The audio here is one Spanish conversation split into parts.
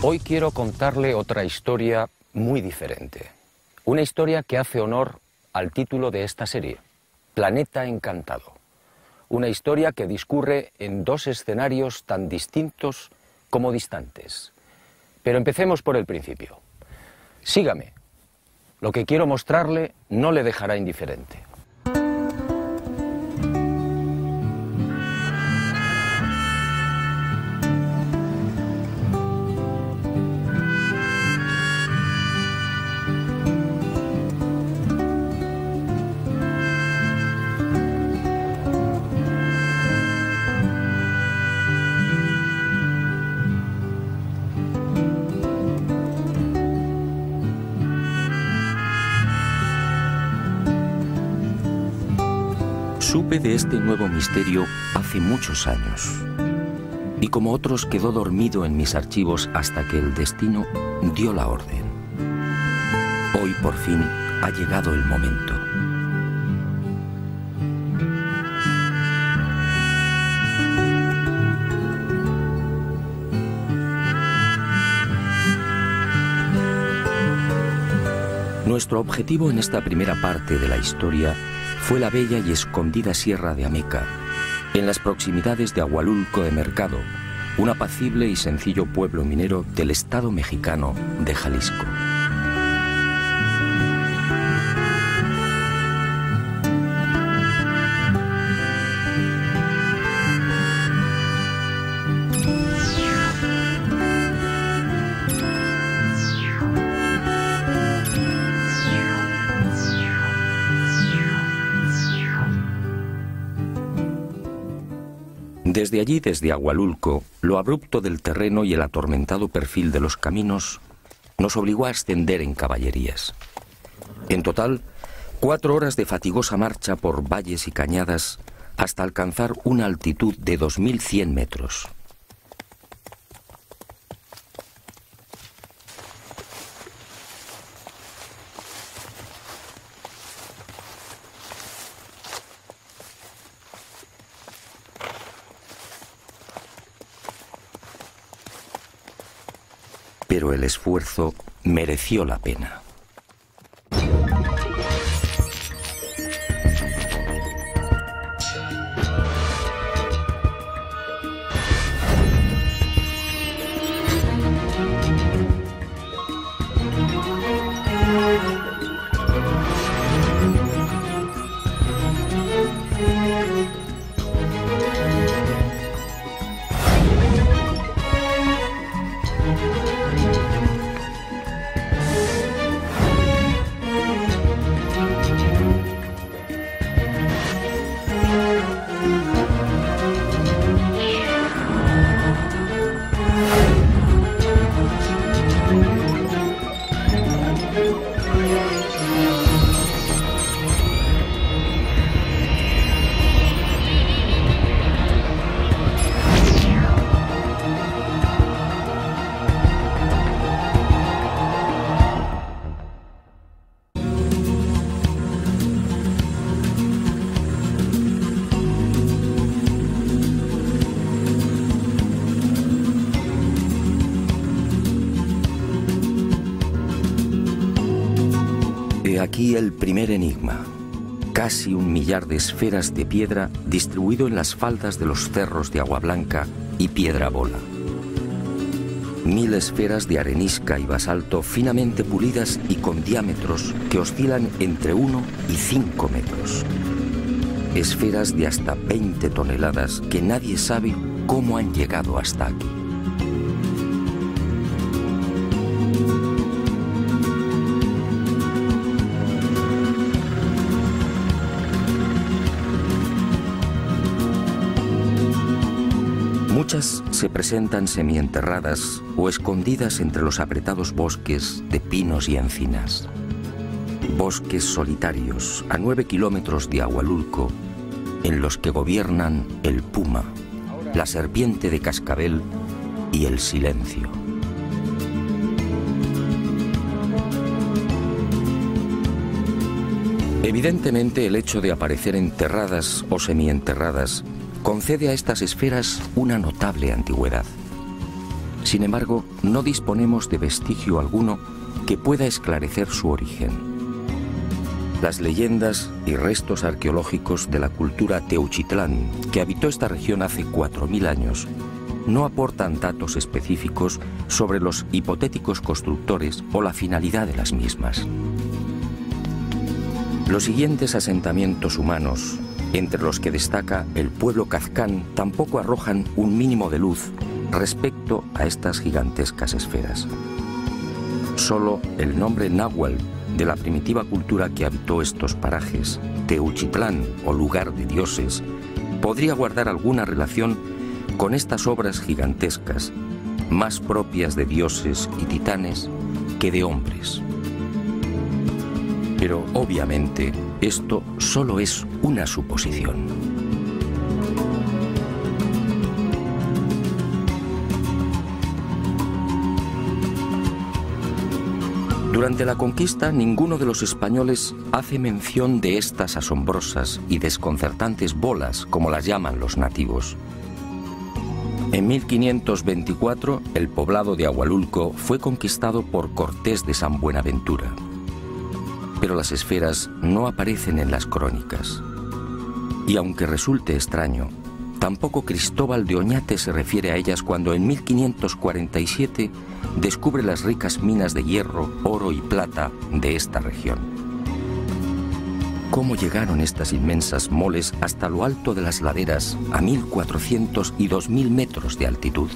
Hoy quiero contarle otra historia muy diferente. Una historia que hace honor al título de esta serie, Planeta Encantado. Una historia que discurre en dos escenarios tan distintos como distantes. Pero empecemos por el principio. Sígame. Lo que quiero mostrarle no le dejará indiferente. Supe de este nuevo misterio hace muchos años, y como otros quedó dormido en mis archivos hasta que el destino dio la orden. Hoy por fin ha llegado el momento. Nuestro objetivo en esta primera parte de la historia fue la bella y escondida Sierra de Ameca, en las proximidades de Ahualulco de Mercado, un apacible y sencillo pueblo minero del estado mexicano de Jalisco. Desde allí, desde Ahualulco, lo abrupto del terreno y el atormentado perfil de los caminos nos obligó a ascender en caballerías. En total, 4 horas de fatigosa marcha por valles y cañadas hasta alcanzar una altitud de 2100 metros. Pero el esfuerzo mereció la pena. Aquí el primer enigma, casi 1 millar de esferas de piedra distribuido en las faldas de los cerros de Agua Blanca y Piedra Bola. 1000 esferas de arenisca y basalto finamente pulidas y con diámetros que oscilan entre 1 y 5 metros. Esferas de hasta 20 toneladas que nadie sabe cómo han llegado hasta aquí. Muchas se presentan semienterradas o escondidas entre los apretados bosques de pinos y encinas. Bosques solitarios a 9 kilómetros de Ahualulco, en los que gobiernan el puma, la serpiente de cascabel y el silencio. Evidentemente, el hecho de aparecer enterradas o semienterradas concede a estas esferas una notable antigüedad. Sin embargo, no disponemos de vestigio alguno que pueda esclarecer su origen. Las leyendas y restos arqueológicos de la cultura Teuchitlán, que habitó esta región hace 4000 años, no aportan datos específicos sobre los hipotéticos constructores o la finalidad de las mismas. Los siguientes asentamientos humanos, entre los que destaca el pueblo Kazkán, tampoco arrojan un mínimo de luz respecto a estas gigantescas esferas. Solo el nombre náhuatl de la primitiva cultura que habitó estos parajes, Teuchitlán o lugar de dioses, podría guardar alguna relación con estas obras gigantescas, más propias de dioses y titanes que de hombres. Pero obviamente esto solo es una suposición. Durante la conquista, ninguno de los españoles hace mención de estas asombrosas y desconcertantes bolas, como las llaman los nativos. En 1524, el poblado de Ahualulco fue conquistado por Cortés de San Buenaventura. Pero las esferas no aparecen en las crónicas. Y aunque resulte extraño, tampoco Cristóbal de Oñate se refiere a ellas cuando en 1547 descubre las ricas minas de hierro, oro y plata de esta región. ¿Cómo llegaron estas inmensas moles hasta lo alto de las laderas a 1400 y 2000 metros de altitud?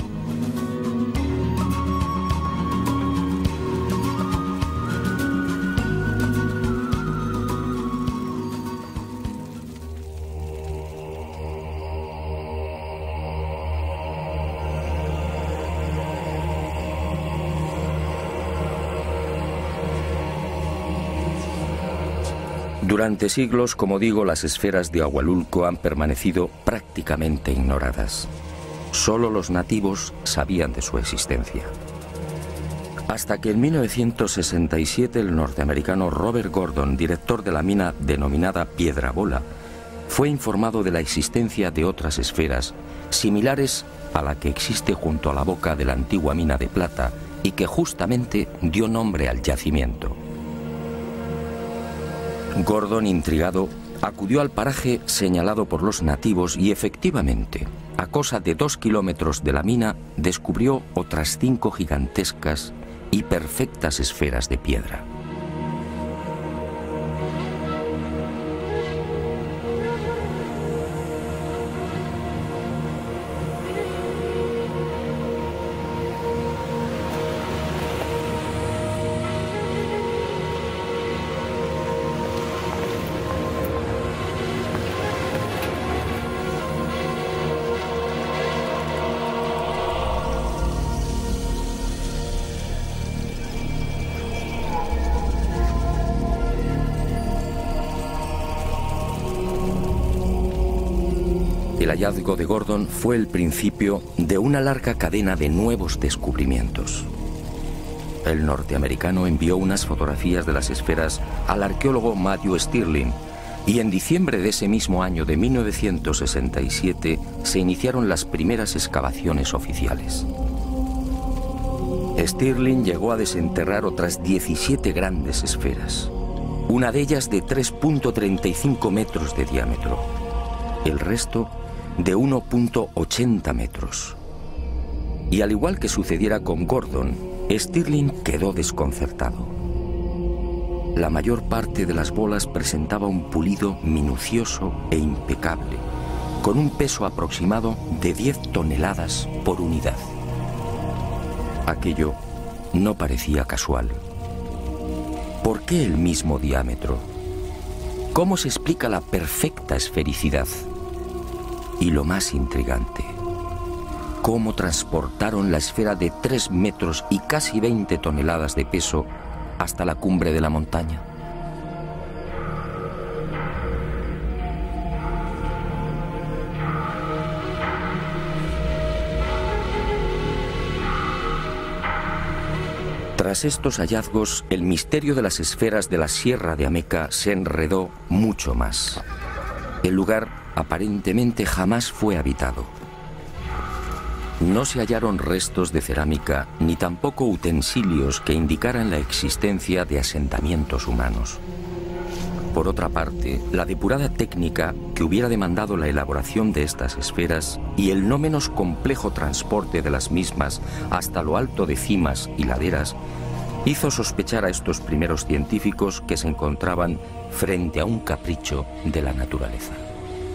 Durante siglos, como digo, las esferas de Ahualulco han permanecido prácticamente ignoradas. Solo los nativos sabían de su existencia. Hasta que en 1967 el norteamericano Robert Gordon, director de la mina denominada Piedra Bola, fue informado de la existencia de otras esferas similares a la que existe junto a la boca de la antigua mina de plata y que justamente dio nombre al yacimiento. Gordon, intrigado, acudió al paraje señalado por los nativos y efectivamente, a cosa de 2 kilómetros de la mina, descubrió otras 5 gigantescas y perfectas esferas de piedra. El hallazgo de Gordon fue el principio de una larga cadena de nuevos descubrimientos. El norteamericano envió unas fotografías de las esferas al arqueólogo Matthew Stirling y en diciembre de ese mismo año de 1967 se iniciaron las primeras excavaciones oficiales. Stirling llegó a desenterrar otras 17 grandes esferas, una de ellas de 3.35 metros de diámetro, el resto de 1.80 metros. Y al igual que sucediera con Gordon, Stirling quedó desconcertado. La mayor parte de las bolas presentaba un pulido minucioso e impecable, con un peso aproximado de 10 toneladas por unidad. Aquello no parecía casual. ¿Por qué el mismo diámetro? ¿Cómo se explica la perfecta esfericidad? Y lo más intrigante, ¿cómo transportaron la esfera de 3 metros y casi 20 toneladas de peso hasta la cumbre de la montaña? Tras estos hallazgos, el misterio de las esferas de la Sierra de Ameca se enredó mucho más. El lugar aparentemente jamás fue habitado. No se hallaron restos de cerámica ni tampoco utensilios que indicaran la existencia de asentamientos humanos. Por otra parte, la depurada técnica que hubiera demandado la elaboración de estas esferas y el no menos complejo transporte de las mismas hasta lo alto de cimas y laderas hizo sospechar a estos primeros científicos que se encontraban frente a un capricho de la naturaleza.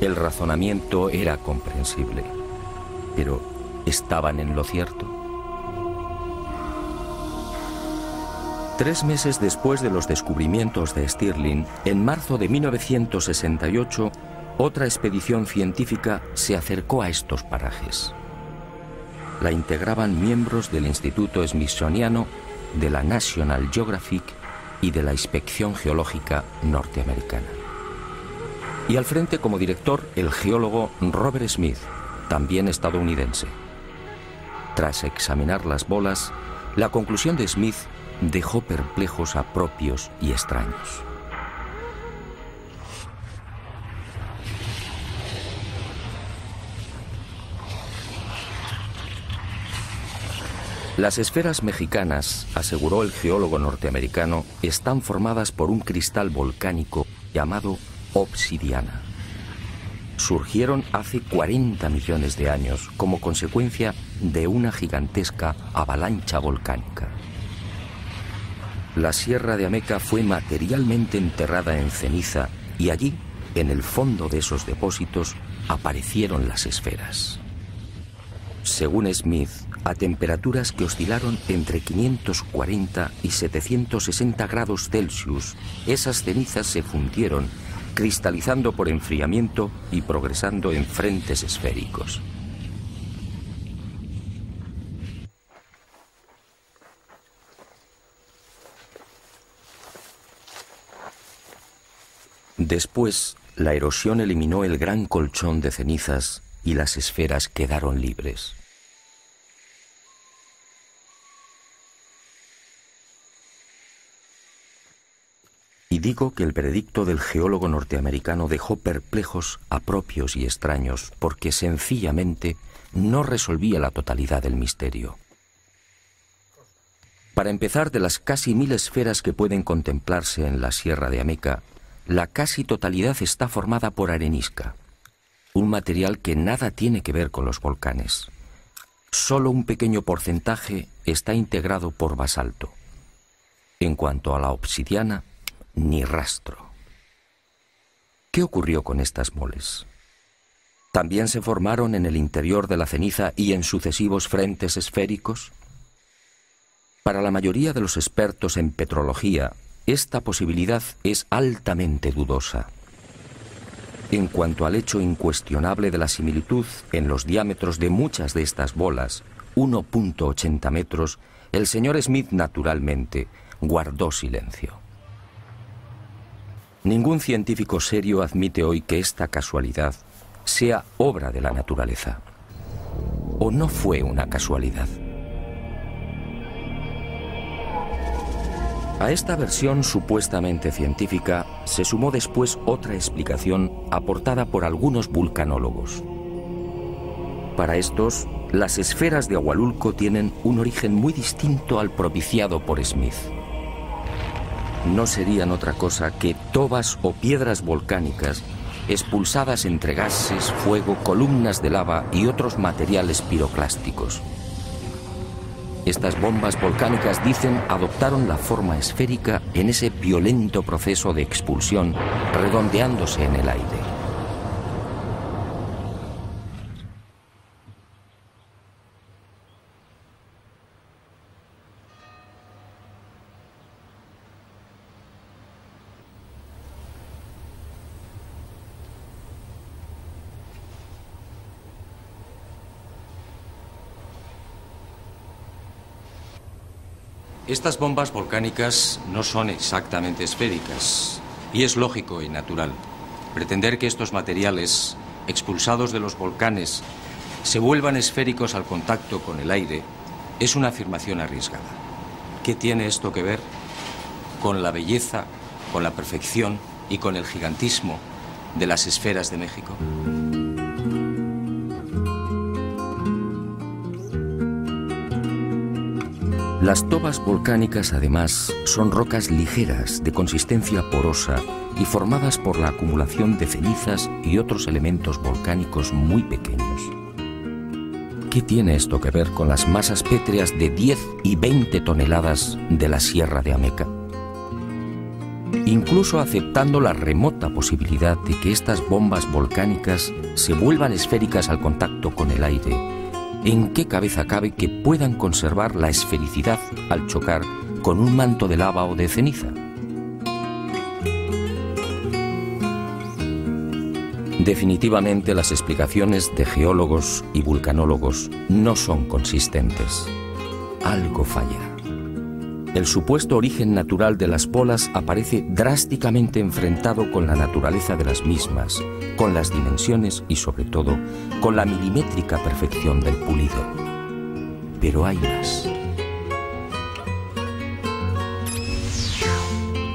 El razonamiento era comprensible, pero ¿estaban en lo cierto? 3 meses después de los descubrimientos de Stirling, en marzo de 1968, otra expedición científica se acercó a estos parajes. La integraban miembros del Instituto Smithsoniano, de la National Geographic y de la Inspección Geológica norteamericana. Y al frente como director el geólogo Robert Smith, también estadounidense. Tras examinar las bolas, la conclusión de Smith dejó perplejos a propios y extraños. Las esferas mexicanas, aseguró el geólogo norteamericano, están formadas por un cristal volcánico llamado obsidiana. Surgieron hace 40 millones de años como consecuencia de una gigantesca avalancha volcánica. La Sierra de Ameca fue materialmente enterrada en ceniza y allí, en el fondo de esos depósitos, aparecieron las esferas. Según Smith, a temperaturas que oscilaron entre 540 y 760 grados Celsius, esas cenizas se fundieron, cristalizando por enfriamiento y progresando en frentes esféricos. Después, la erosión eliminó el gran colchón de cenizas y las esferas quedaron libres. Y digo que el veredicto del geólogo norteamericano dejó perplejos a propios y extraños porque sencillamente no resolvía la totalidad del misterio. Para empezar, de las casi 1000 esferas que pueden contemplarse en la Sierra de Ameca, la casi totalidad está formada por arenisca, un material que nada tiene que ver con los volcanes. Solo un pequeño porcentaje está integrado por basalto. En cuanto a la obsidiana, ni rastro. ¿Qué ocurrió con estas moles? ¿También se formaron en el interior de la ceniza y en sucesivos frentes esféricos? Para la mayoría de los expertos en petrología, esta posibilidad es altamente dudosa. En cuanto al hecho incuestionable de la similitud en los diámetros de muchas de estas bolas, 1.80 metros, el señor Smith naturalmente guardó silencio. Ningún científico serio admite hoy que esta casualidad sea obra de la naturaleza. ¿O no fue una casualidad? A esta versión supuestamente científica se sumó después otra explicación aportada por algunos vulcanólogos. Para estos, las esferas de Ahualulco tienen un origen muy distinto al propiciado por Smith. No serían otra cosa que tobas o piedras volcánicas expulsadas entre gases, fuego, columnas de lava y otros materiales piroclásticos. Estas bombas volcánicas, dicen, adoptaron la forma esférica en ese violento proceso de expulsión, redondeándose en el aire. Estas bombas volcánicas no son exactamente esféricas, y es lógico y natural. Pretender que estos materiales, expulsados de los volcanes, se vuelvan esféricos al contacto con el aire, es una afirmación arriesgada. ¿Qué tiene esto que ver con la belleza, con la perfección y con el gigantismo de las esferas de México? Las tobas volcánicas, además, son rocas ligeras, de consistencia porosa y formadas por la acumulación de cenizas y otros elementos volcánicos muy pequeños. ¿Qué tiene esto que ver con las masas pétreas de 10 y 20 toneladas de la Sierra de Ameca? Incluso aceptando la remota posibilidad de que estas bombas volcánicas se vuelvan esféricas al contacto con el aire, ¿en qué cabeza cabe que puedan conservar la esfericidad al chocar con un manto de lava o de ceniza? Definitivamente las explicaciones de geólogos y vulcanólogos no son consistentes. Algo falla. El supuesto origen natural de las bolas aparece drásticamente enfrentado con la naturaleza de las mismas, con las dimensiones y sobre todo con la milimétrica perfección del pulido. Pero hay más.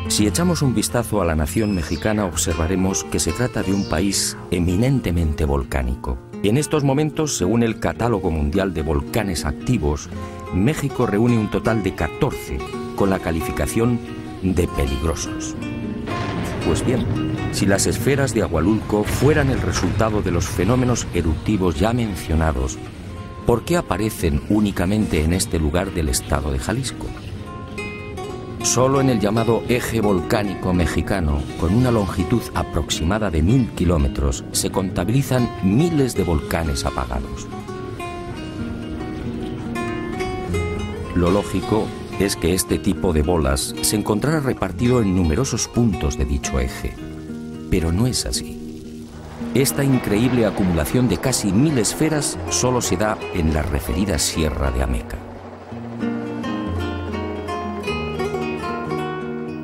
Si echamos un vistazo a la nación mexicana, observaremos que se trata de un país eminentemente volcánico. En estos momentos, según el Catálogo Mundial de Volcanes Activos, México reúne un total de 14, con la calificación de peligrosos. Pues bien, si las esferas de Agualulco fueran el resultado de los fenómenos eruptivos ya mencionados, ¿por qué aparecen únicamente en este lugar del estado de Jalisco? Solo en el llamado eje volcánico mexicano, con una longitud aproximada de 1000 kilómetros, se contabilizan miles de volcanes apagados. Lo lógico es que este tipo de bolas se encontrara repartido en numerosos puntos de dicho eje. Pero no es así. Esta increíble acumulación de casi 1000 esferas solo se da en la referida Sierra de Ameca.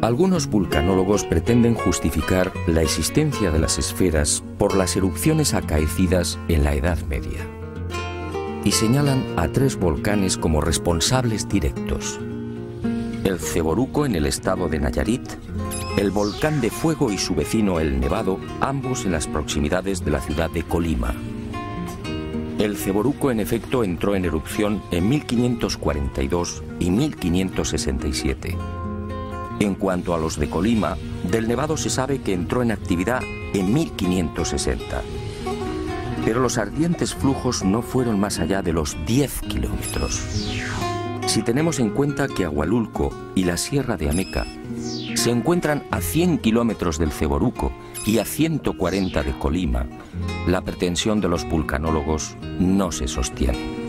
Algunos vulcanólogos pretenden justificar la existencia de las esferas por las erupciones acaecidas en la Edad Media y señalan a 3 volcanes como responsables directos: el Ceboruco en el estado de Nayarit, el Volcán de Fuego y su vecino el Nevado, ambos en las proximidades de la ciudad de Colima. El Ceboruco en efecto entró en erupción en 1542 y 1567. En cuanto a los de Colima, del Nevado se sabe que entró en actividad en 1560. Pero los ardientes flujos no fueron más allá de los 10 kilómetros. Si tenemos en cuenta que Agualulco y la Sierra de Ameca se encuentran a 100 kilómetros del Ceboruco y a 140 de Colima, la pretensión de los vulcanólogos no se sostiene.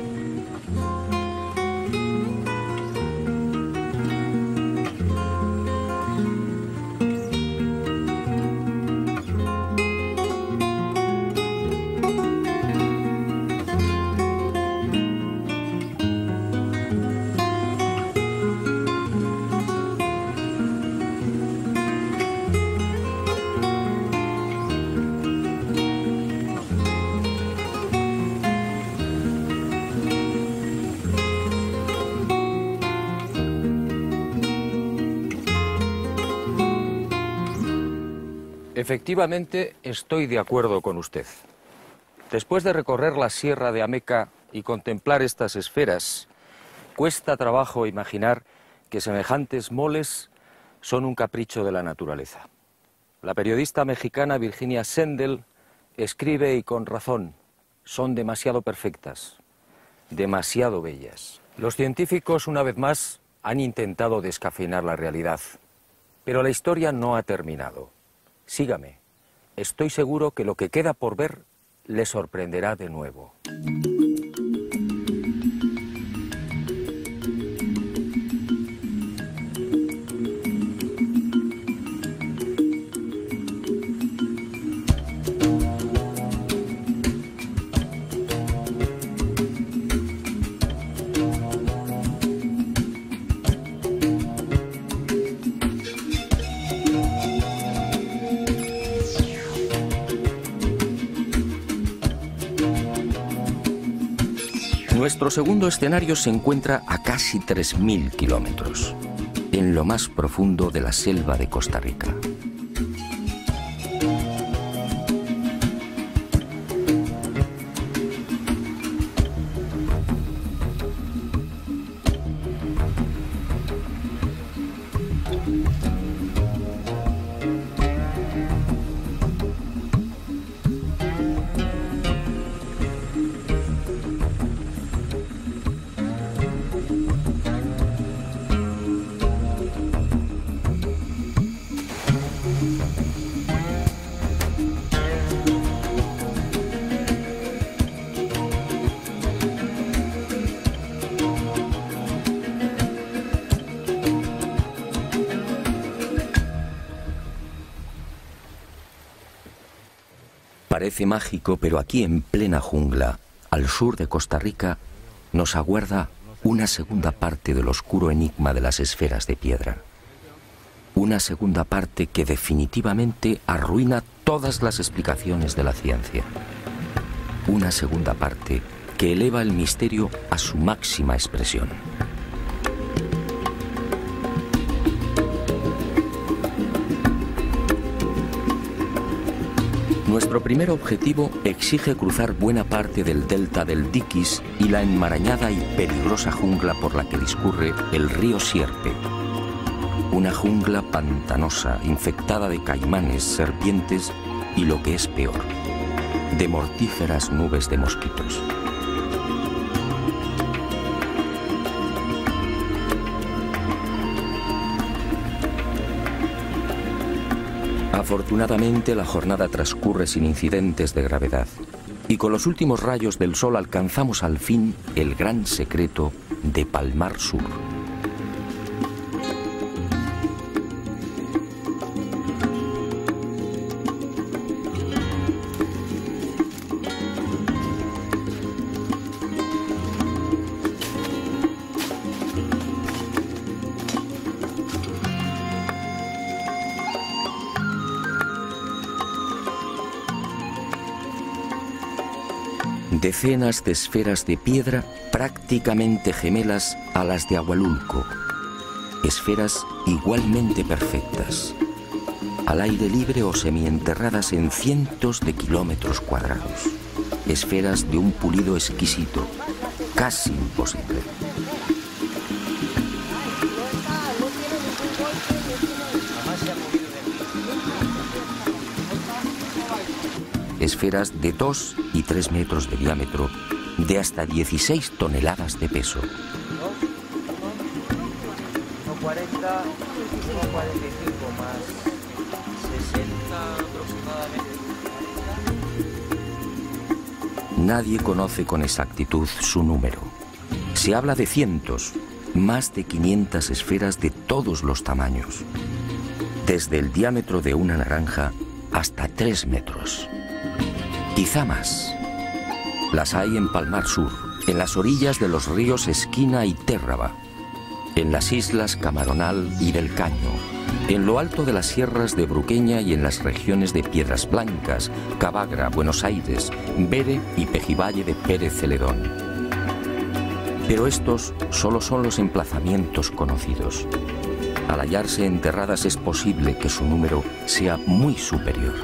Efectivamente, estoy de acuerdo con usted. Después de recorrer la Sierra de Ameca y contemplar estas esferas, cuesta trabajo imaginar que semejantes moles son un capricho de la naturaleza. La periodista mexicana Virginia Sendel escribe, y con razón, son demasiado perfectas, demasiado bellas. Los científicos, una vez más, han intentado descafeinar la realidad, pero la historia no ha terminado. Sígame. Estoy seguro que lo que queda por ver le sorprenderá de nuevo. Nuestro segundo escenario se encuentra a casi 3000 kilómetros, en lo más profundo de la selva de Costa Rica. Parece mágico, pero aquí en plena jungla, al sur de Costa Rica, nos aguarda una segunda parte del oscuro enigma de las esferas de piedra. Una segunda parte que definitivamente arruina todas las explicaciones de la ciencia. Una segunda parte que eleva el misterio a su máxima expresión. Nuestro primer objetivo exige cruzar buena parte del delta del Diquís y la enmarañada y peligrosa jungla por la que discurre el río Sierpe. Una jungla pantanosa, infectada de caimanes, serpientes y, lo que es peor, de mortíferas nubes de mosquitos. Afortunadamente, la jornada transcurre sin incidentes de gravedad y con los últimos rayos del sol alcanzamos al fin el gran secreto de Palmar Sur. Decenas de esferas de piedra prácticamente gemelas a las de Ahualulco. Esferas igualmente perfectas, al aire libre o semienterradas en cientos de kilómetros cuadrados. Esferas de un pulido exquisito, casi imposible. Esferas de 2 y 3 metros de diámetro, de hasta 16 toneladas de peso. 1,40, 1,45 más 60 aproximadamente. Nadie conoce con exactitud su número. Se habla de cientos, más de 500 esferas de todos los tamaños, desde el diámetro de una naranja hasta 3 metros. Quizá más. Las hay en Palmar Sur, en las orillas de los ríos Esquina y Térraba, en las islas Camaronal y del Caño, en lo alto de las sierras de Bruqueña y en las regiones de Piedras Blancas, Cavagra, Buenos Aires, Bere y Pejivalle de Pérez Celedón. Pero estos solo son los emplazamientos conocidos. Al hallarse enterradas es posible que su número sea muy superior.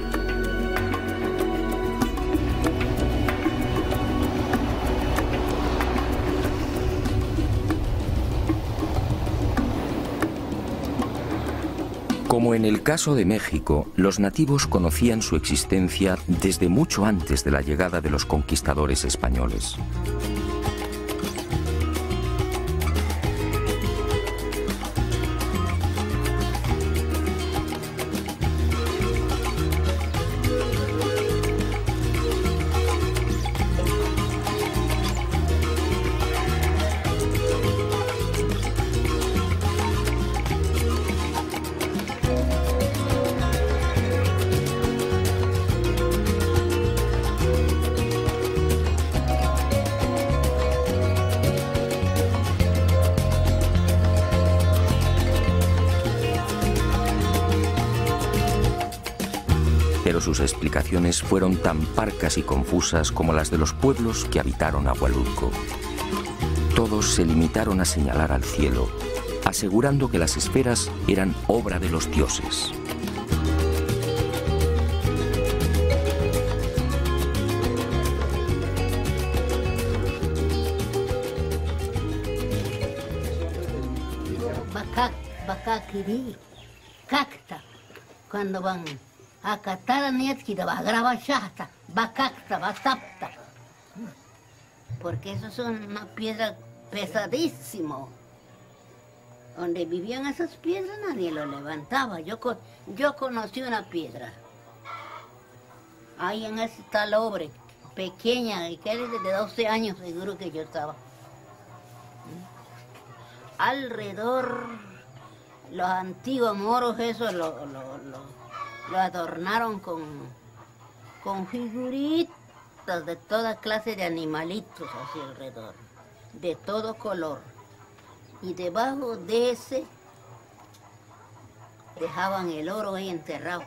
Como en el caso de México, los nativos conocían su existencia desde mucho antes de la llegada de los conquistadores españoles. Pero sus explicaciones fueron tan parcas y confusas como las de los pueblos que habitaron Ahualulco. Todos se limitaron a señalar al cielo, asegurando que las esferas eran obra de los dioses. Bakakiri, cacta, cuando van a catar a Nietzsche, va a grabar chasta, bakakta, batapta. Porque eso es una piedra pesadísimo. Donde vivían esas piedras nadie lo levantaba. Yo conocí una piedra. Ahí en ese talobre, pequeña, y que era de 12 años seguro que yo estaba. Alrededor, los antiguos moros esos lo adornaron con figuritas de toda clase de animalitos así alrededor, de todo color. Y debajo de ese dejaban el oro ahí enterrado.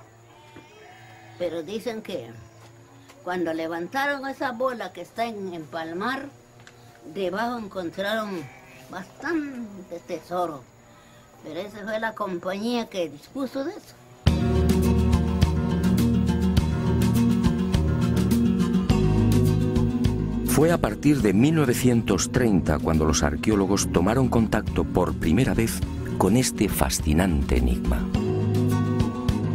Pero dicen que cuando levantaron esa bola que está en Palmar, debajo encontraron bastante tesoro. Pero esa fue la compañía que dispuso de eso. Fue a partir de 1930 cuando los arqueólogos tomaron contacto por primera vez con este fascinante enigma.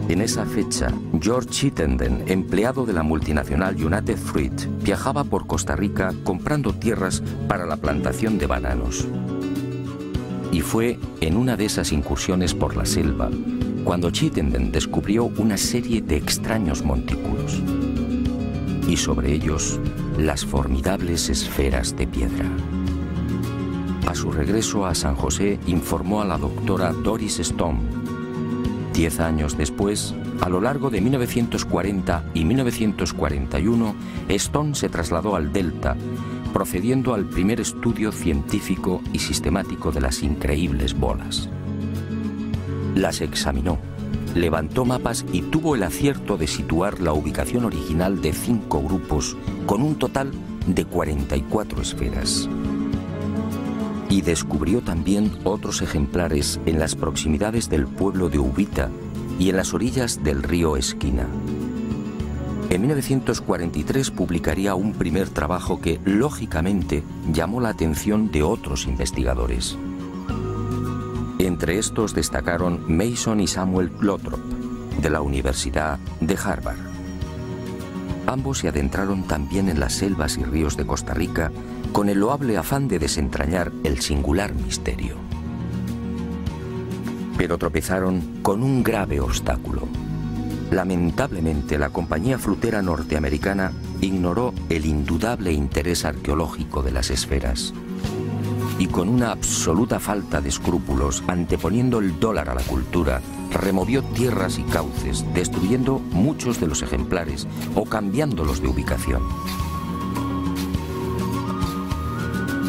En esa fecha, George Chittenden, empleado de la multinacional United Fruit, viajaba por Costa Rica comprando tierras para la plantación de bananos. Y fue en una de esas incursiones por la selva cuando Chittenden descubrió una serie de extraños montículos. Y sobre ellos, las formidables esferas de piedra. A su regreso a San José, informó a la doctora Doris Stone. 10 años después, a lo largo de 1940 y 1941, Stone se trasladó al Delta, procediendo al primer estudio científico y sistemático de las increíbles bolas. Las examinó, levantó mapas y tuvo el acierto de situar la ubicación original de 5 grupos con un total de 44 esferas. Y descubrió también otros ejemplares en las proximidades del pueblo de Ubita y en las orillas del río Esquina. En 1943 publicaría un primer trabajo que, lógicamente, llamó la atención de otros investigadores. Entre estos destacaron Mason y Samuel Lothrop, de la Universidad de Harvard. Ambos se adentraron también en las selvas y ríos de Costa Rica con el loable afán de desentrañar el singular misterio. Pero tropezaron con un grave obstáculo. Lamentablemente, la compañía flutera norteamericana ignoró el indudable interés arqueológico de las esferas. Y con una absoluta falta de escrúpulos, anteponiendo el dólar a la cultura, removió tierras y cauces, destruyendo muchos de los ejemplares o cambiándolos de ubicación.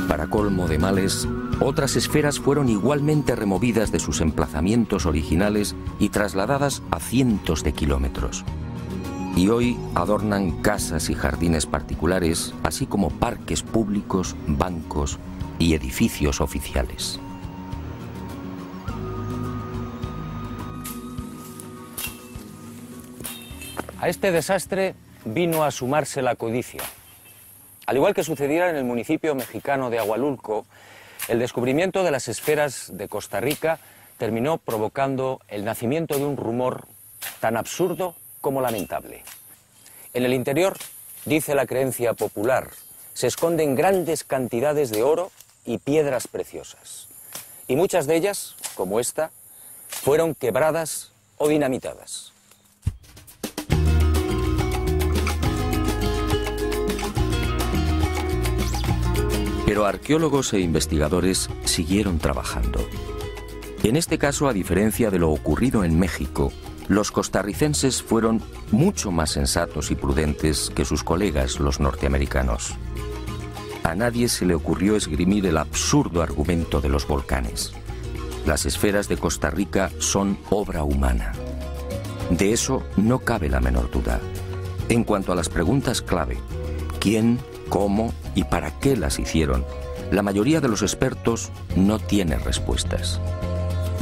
Para colmo de males, otras esferas fueron igualmente removidas de sus emplazamientos originales y trasladadas a cientos de kilómetros. Y hoy adornan casas y jardines particulares, así como parques públicos, bancos y edificios oficiales. A este desastre vino a sumarse la codicia. Al igual que sucediera en el municipio mexicano de Agualulco, el descubrimiento de las esferas de Costa Rica terminó provocando el nacimiento de un rumor tan absurdo como lamentable. En el interior, dice la creencia popular, se esconden grandes cantidades de oro y piedras preciosas. Y muchas de ellas, como esta, fueron quebradas o dinamitadas. Pero arqueólogos e investigadores siguieron trabajando. En este caso, a diferencia de lo ocurrido en México, los costarricenses fueron mucho más sensatos y prudentes que sus colegas, los norteamericanos. A nadie se le ocurrió esgrimir el absurdo argumento de los volcanes. Las esferas de Costa Rica son obra humana. De eso no cabe la menor duda. En cuanto a las preguntas clave, ¿quién, cómo y para qué las hicieron? La mayoría de los expertos no tiene respuestas,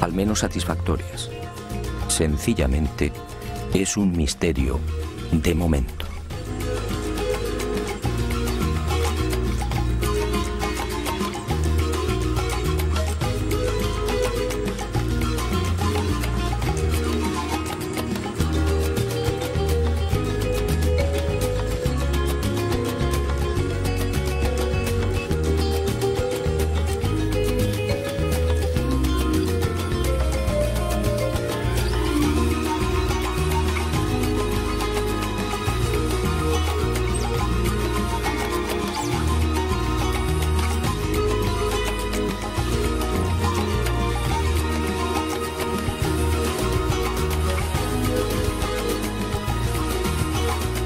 al menos satisfactorias. Sencillamente, es un misterio de momento.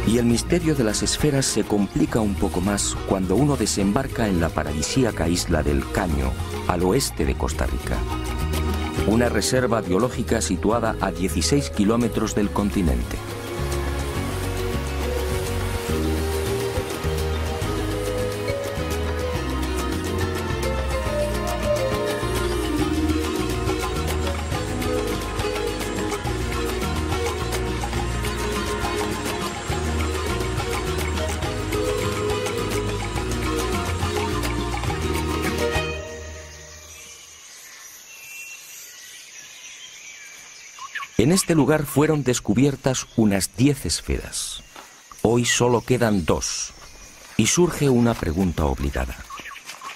Y el misterio de las esferas se complica un poco más cuando uno desembarca en la paradisíaca isla del Caño, al oeste de Costa Rica. Una reserva biológica situada a 16 kilómetros del continente. En este lugar fueron descubiertas unas 10 esferas. Hoy solo quedan 2. Y surge una pregunta obligada.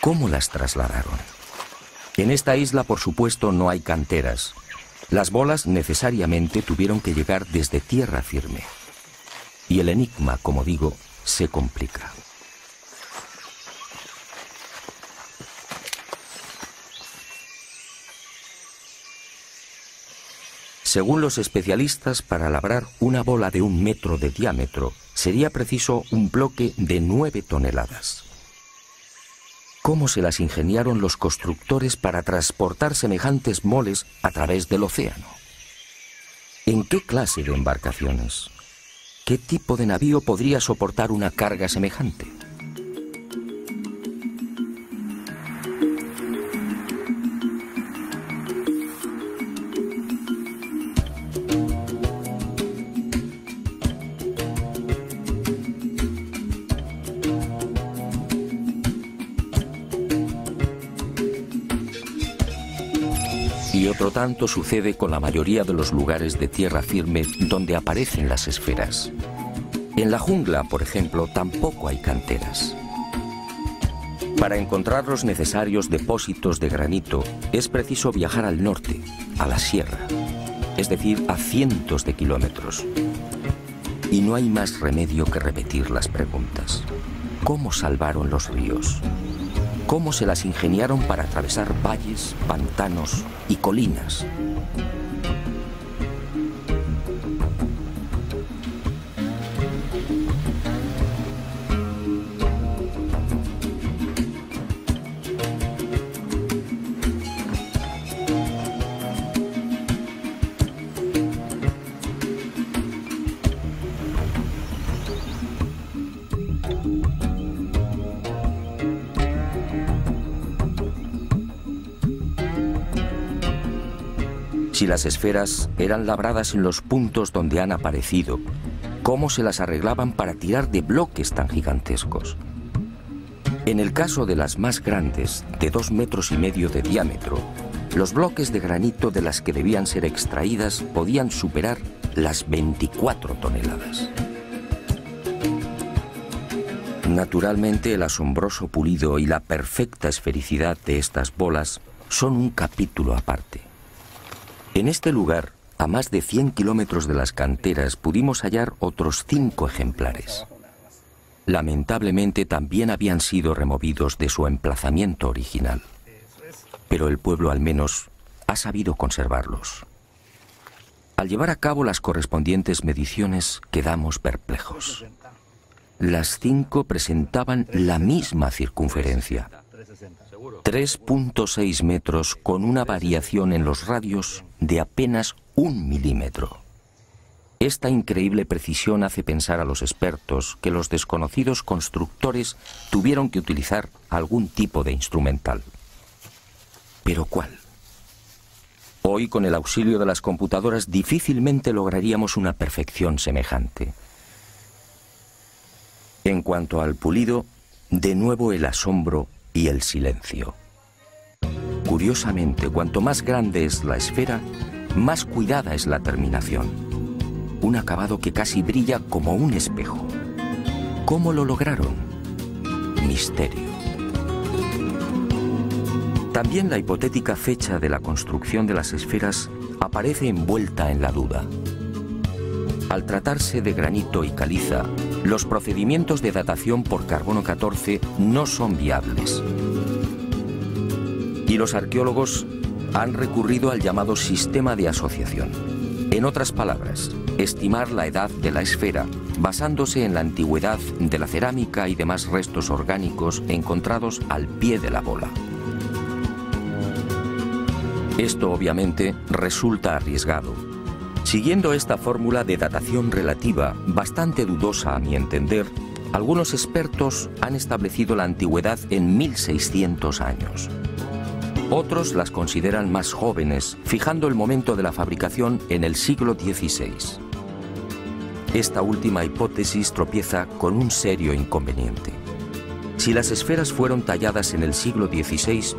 ¿Cómo las trasladaron? En esta isla, por supuesto, no hay canteras. Las bolas necesariamente tuvieron que llegar desde tierra firme. Y el enigma, como digo, se complica. Según los especialistas, para labrar una bola de 1 metro de diámetro, sería preciso un bloque de 9 toneladas. ¿Cómo se las ingeniaron los constructores para transportar semejantes moles a través del océano? ¿En qué clase de embarcaciones? ¿Qué tipo de navío podría soportar una carga semejante? Y otro tanto sucede con la mayoría de los lugares de tierra firme donde aparecen las esferas. En la jungla, por ejemplo, tampoco hay canteras. Para encontrar los necesarios depósitos de granito es preciso viajar al norte, a la sierra, es decir, a cientos de kilómetros. Y no hay más remedio que repetir las preguntas. ¿Cómo salvaron los ríos? ¿Cómo se las ingeniaron para atravesar valles, pantanos y colinas? Si las esferas eran labradas en los puntos donde han aparecido, ¿cómo se las arreglaban para tirar de bloques tan gigantescos? En el caso de las más grandes, de 2,5 metros de diámetro, los bloques de granito de las que debían ser extraídas podían superar las 24 toneladas. Naturalmente, el asombroso pulido y la perfecta esfericidad de estas bolas son un capítulo aparte. En este lugar, a más de 100 kilómetros de las canteras, pudimos hallar otros 5 ejemplares. Lamentablemente también habían sido removidos de su emplazamiento original. Pero el pueblo al menos ha sabido conservarlos. Al llevar a cabo las correspondientes mediciones, quedamos perplejos. Las 5 presentaban la misma circunferencia. 3,6 metros con una variación en los radios de apenas 1 milímetro. Esta increíble precisión hace pensar a los expertos que los desconocidos constructores tuvieron que utilizar algún tipo de instrumental. ¿Pero cuál? Hoy, con el auxilio de las computadoras, difícilmente lograríamos una perfección semejante. En cuanto al pulido, de nuevo el asombro y el silencio. Curiosamente, cuanto más grande es la esfera, más cuidada es la terminación. Un acabado que casi brilla como un espejo. ¿Cómo lo lograron? Misterio. También la hipotética fecha de la construcción de las esferas aparece envuelta en la duda. Al tratarse de granito y caliza, los procedimientos de datación por carbono 14 no son viables. Y los arqueólogos han recurrido al llamado sistema de asociación. En otras palabras, estimar la edad de la esfera basándose en la antigüedad de la cerámica y demás restos orgánicos encontrados al pie de la bola. Esto obviamente resulta arriesgado. Siguiendo esta fórmula de datación relativa, bastante dudosa a mi entender, algunos expertos han establecido la antigüedad en 1600 años. Otros las consideran más jóvenes, fijando el momento de la fabricación en el siglo XVI. Esta última hipótesis tropieza con un serio inconveniente. Si las esferas fueron talladas en el siglo XVI,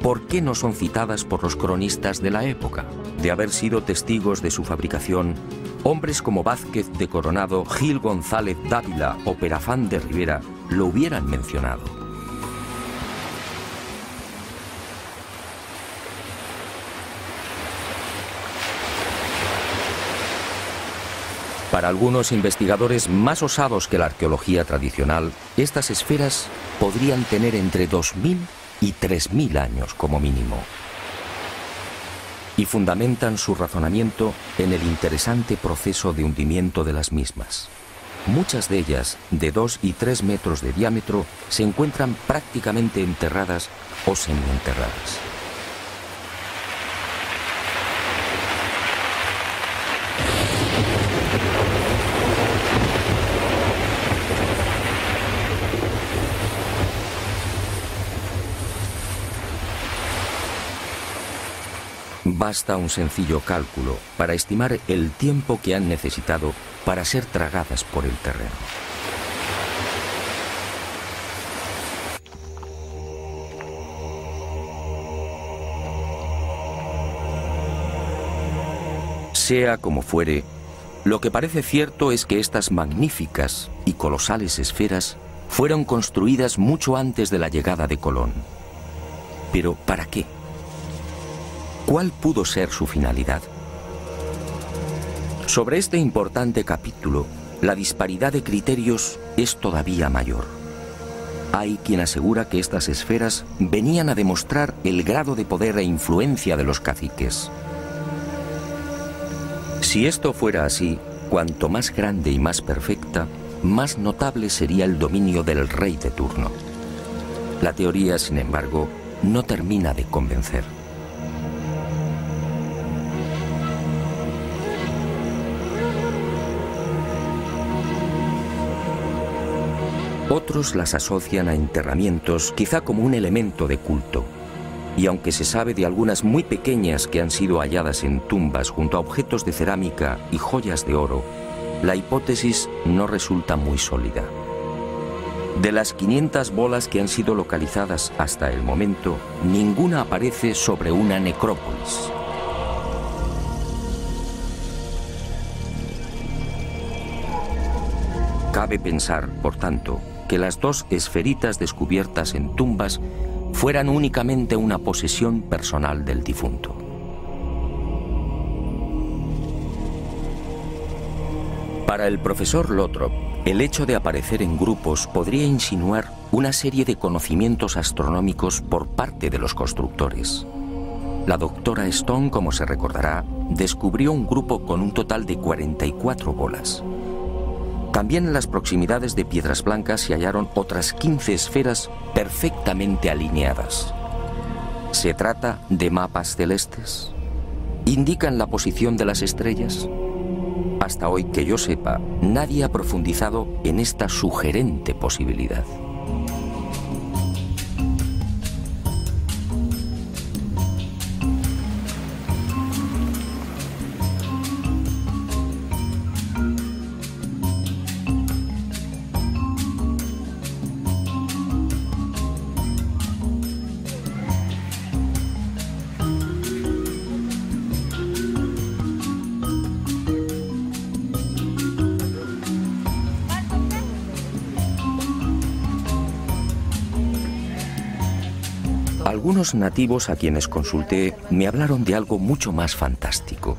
¿por qué no son citadas por los cronistas de la época? De haber sido testigos de su fabricación, hombres como Vázquez de Coronado, Gil González Dávila o Perafán de Rivera lo hubieran mencionado. Para algunos investigadores más osados que la arqueología tradicional, estas esferas podrían tener entre 2000 y 3000 años como mínimo. Y fundamentan su razonamiento en el interesante proceso de hundimiento de las mismas. Muchas de ellas, de 2 y 3 metros de diámetro, se encuentran prácticamente enterradas o semienterradas. Basta un sencillo cálculo para estimar el tiempo que han necesitado para ser tragadas por el terreno. Sea como fuere, lo que parece cierto es que estas magníficas y colosales esferas fueron construidas mucho antes de la llegada de Colón. ¿Pero para qué? ¿Cuál pudo ser su finalidad? Sobre este importante capítulo, la disparidad de criterios es todavía mayor. Hay quien asegura que estas esferas venían a demostrar el grado de poder e influencia de los caciques. Si esto fuera así, cuanto más grande y más perfecta, más notable sería el dominio del rey de turno. La teoría, sin embargo, no termina de convencer. Otros las asocian a enterramientos, quizá como un elemento de culto. Y aunque se sabe de algunas muy pequeñas que han sido halladas en tumbas junto a objetos de cerámica y joyas de oro, la hipótesis no resulta muy sólida. De las 500 bolas que han sido localizadas hasta el momento, ninguna aparece sobre una necrópolis. Cabe pensar, por tanto, que las 2 esferitas descubiertas en tumbas fueran únicamente una posesión personal del difunto. Para el profesor Lothrop, el hecho de aparecer en grupos podría insinuar una serie de conocimientos astronómicos por parte de los constructores. La doctora Stone, como se recordará, descubrió un grupo con un total de 44 bolas. También en las proximidades de Piedras Blancas se hallaron otras 15 esferas perfectamente alineadas. ¿Se trata de mapas celestes? ¿Indican la posición de las estrellas? Hasta hoy, que yo sepa, nadie ha profundizado en esta sugerente posibilidad. Algunos nativos a quienes consulté me hablaron de algo mucho más fantástico.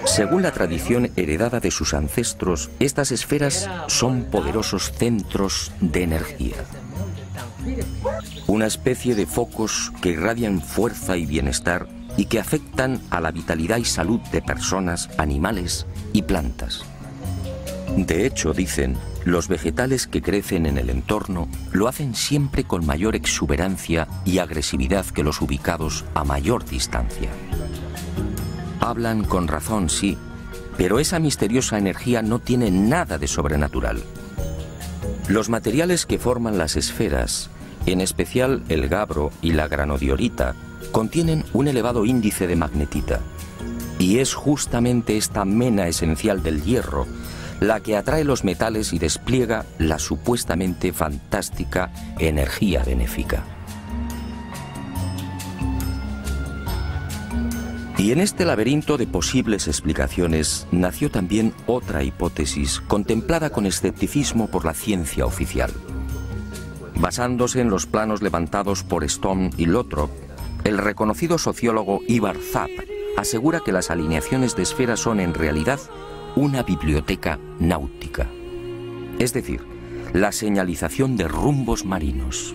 Según la tradición heredada de sus ancestros, estas esferas son poderosos centros de energía. Una especie de focos que irradian fuerza y bienestar y que afectan a la vitalidad y salud de personas, animales y plantas. De hecho, dicen, los vegetales que crecen en el entorno lo hacen siempre con mayor exuberancia y agresividad que los ubicados a mayor distancia. Hablan con razón, sí, pero esa misteriosa energía no tiene nada de sobrenatural. Los materiales que forman las esferas, en especial el gabbro y la granodiorita, contienen un elevado índice de magnetita. Y es justamente esta mena esencial del hierro la que atrae los metales y despliega la supuestamente fantástica energía benéfica. Y en este laberinto de posibles explicaciones nació también otra hipótesis contemplada con escepticismo por la ciencia oficial. Basándose en los planos levantados por Stone y Lothrop, el reconocido sociólogo Ivar Zapp asegura que las alineaciones de esferas son en realidad una biblioteca náutica, es decir, la señalización de rumbos marinos.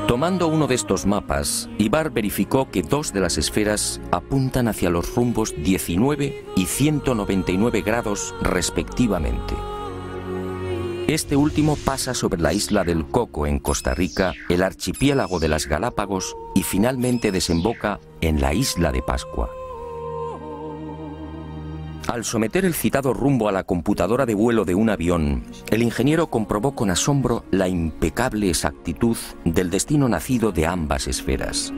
Tomando uno de estos mapas, Ivar verificó que dos de las esferas apuntan hacia los rumbos 19 y 199 grados respectivamente. Este último pasa sobre la isla del Coco en Costa Rica, el archipiélago de las Galápagos y finalmente desemboca en la isla de Pascua. Al someter el citado rumbo a la computadora de vuelo de un avión, el ingeniero comprobó con asombro la impecable exactitud del destino nacido de ambas esferas.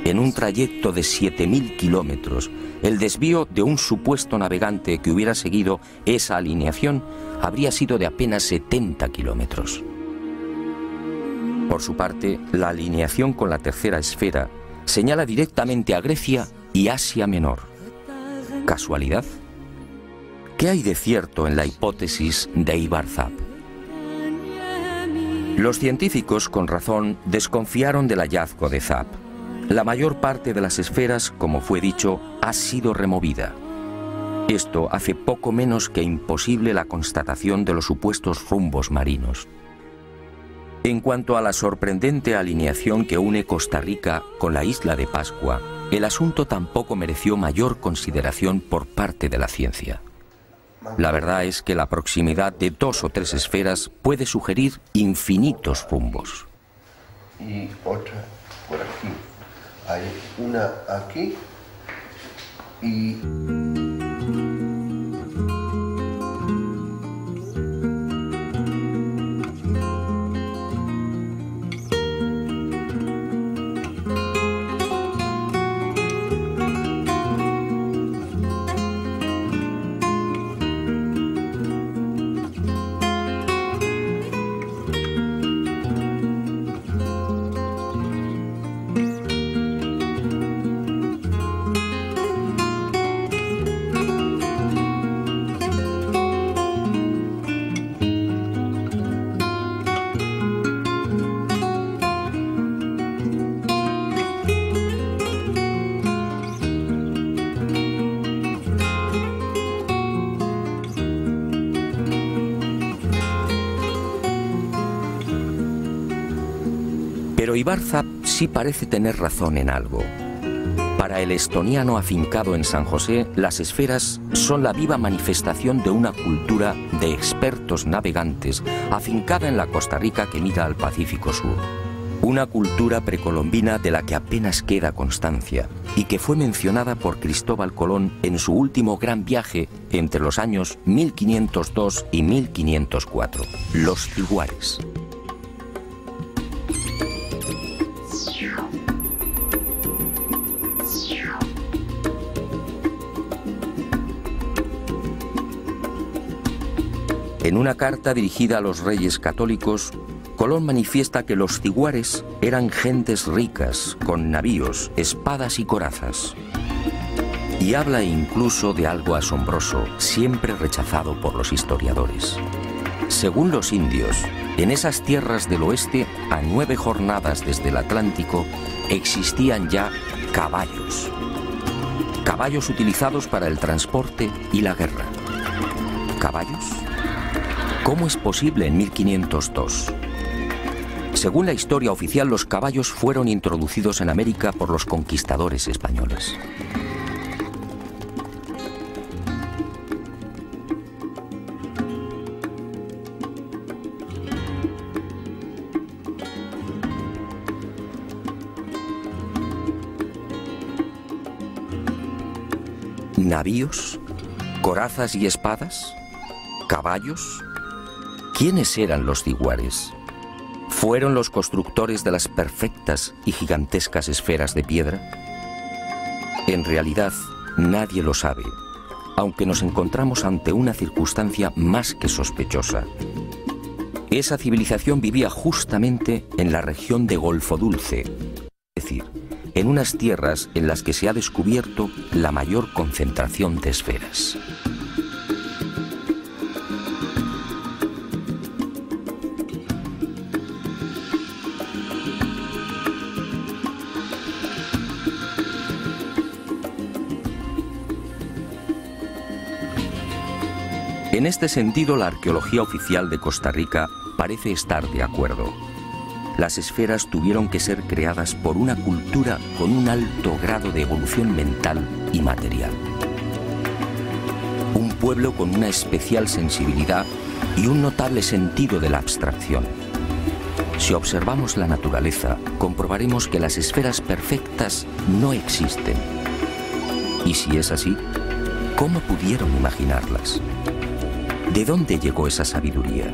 En un trayecto de 7.000 kilómetros, el desvío de un supuesto navegante que hubiera seguido esa alineación habría sido de apenas 70 kilómetros. Por su parte, la alineación con la tercera esfera señala directamente a Grecia y Asia Menor. ¿Casualidad? ¿Qué hay de cierto en la hipótesis de Ivar Zapp? Los científicos, con razón, desconfiaron del hallazgo de Zapp. La mayor parte de las esferas, como fue dicho, ha sido removida. Esto hace poco menos que imposible la constatación de los supuestos rumbos marinos. En cuanto a la sorprendente alineación que une Costa Rica con la isla de Pascua, el asunto tampoco mereció mayor consideración por parte de la ciencia. La verdad es que la proximidad de dos o tres esferas puede sugerir infinitos rumbos. Y otra por aquí. Hay una aquí y... Pero Ivar Zapp sí parece tener razón en algo. Para el estoniano afincado en San José, las esferas son la viva manifestación de una cultura de expertos navegantes afincada en la Costa Rica que mira al Pacífico Sur. Una cultura precolombina de la que apenas queda constancia y que fue mencionada por Cristóbal Colón en su último gran viaje entre los años 1502 y 1504, los Tiguares. En una carta dirigida a los reyes católicos, Colón manifiesta que los tiguares eran gentes ricas, con navíos, espadas y corazas. Y habla incluso de algo asombroso, siempre rechazado por los historiadores. Según los indios, en esas tierras del oeste, a 9 jornadas desde el Atlántico, existían ya caballos. Caballos utilizados para el transporte y la guerra. ¿Caballos? ¿Cómo es posible en 1502? Según la historia oficial, los caballos fueron introducidos en América por los conquistadores españoles. ¿Navíos? ¿Corazas y espadas? ¿Caballos? ¿Quiénes eran los ciguares? ¿Fueron los constructores de las perfectas y gigantescas esferas de piedra? En realidad, nadie lo sabe, aunque nos encontramos ante una circunstancia más que sospechosa. Esa civilización vivía justamente en la región de Golfo Dulce, es decir, en unas tierras en las que se ha descubierto la mayor concentración de esferas. En este sentido, la arqueología oficial de Costa Rica parece estar de acuerdo. Las esferas tuvieron que ser creadas por una cultura con un alto grado de evolución mental y material. Un pueblo con una especial sensibilidad y un notable sentido de la abstracción. Si observamos la naturaleza, comprobaremos que las esferas perfectas no existen. Y si es así, ¿cómo pudieron imaginarlas? ¿De dónde llegó esa sabiduría?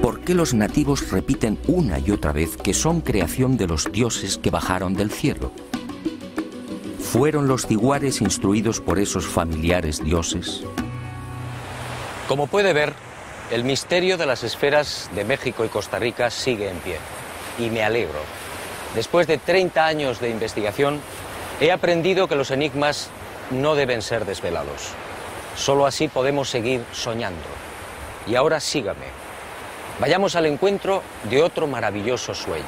¿Por qué los nativos repiten una y otra vez que son creación de los dioses que bajaron del cielo? ¿Fueron los ciguares instruidos por esos familiares dioses? Como puede ver, el misterio de las esferas de México y Costa Rica sigue en pie. Y me alegro. Después de 30 años de investigación, he aprendido que los enigmas no deben ser desvelados. Solo así podemos seguir soñando. Y ahora sígame. Vayamos al encuentro de otro maravilloso sueño.